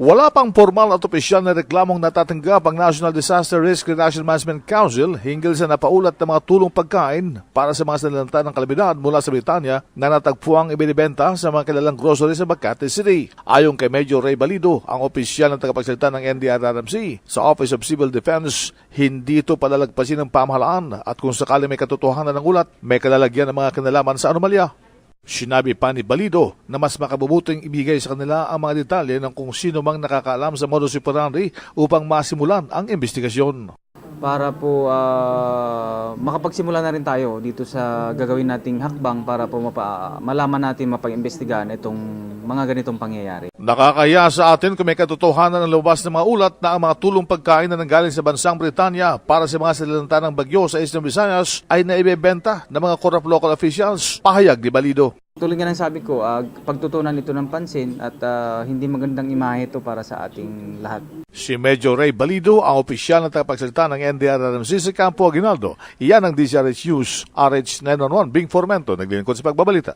Wala pang formal at opisyal na reklamong natatanggap ang National Disaster Risk Reduction Management Council hinggil sa napaulat na mga tulong pagkain para sa mga sinalanta ng kalamidad mula sa Britanya na natagpuang ibinibenta sa mga kilalang grocery sa Makati City. Ayon kay Major Ray Balido, ang opisyal ng tagapagsalita ng NDRRMC sa Office of Civil Defense, hindi ito palalagpasin ng pamahalaan at kung sakali may katotohanan ng ulat, may kalalagyan ng mga kinalaman sa anomalya. Sinabi pa ni Balido na mas makabubuting ibigay sa kanila ang mga detalye ng kung sino mang nakakaalam sa modus operandi upang masimulan ang investigasyon. Para po makapagsimula na rin tayo dito sa gagawin nating hakbang para po malaman natin mapag-imbestigahan itong mga ganitong pangyayari. Nakakaya sa atin kung may katotohanan ng lumabas ng mga ulat na ang mga tulong pagkain na nanggaling sa bansang Britanya para sa mga sinalanta ng bagyo sa Eastern Visayas ay naibebenta ng mga corrupt local officials, pahayag ni Balido. Tulad nga ng sabi ko, pagtutunan ito ng pansin at hindi magandang imahe ito para sa ating lahat. Si Major Ray Balido, ang opisyal na tagapagsalita ng NDRRMC sa Campo Aguinaldo. Iyan ang DZRH News, RH 911, Bing Formento, naglilingkod sa pagbabalita.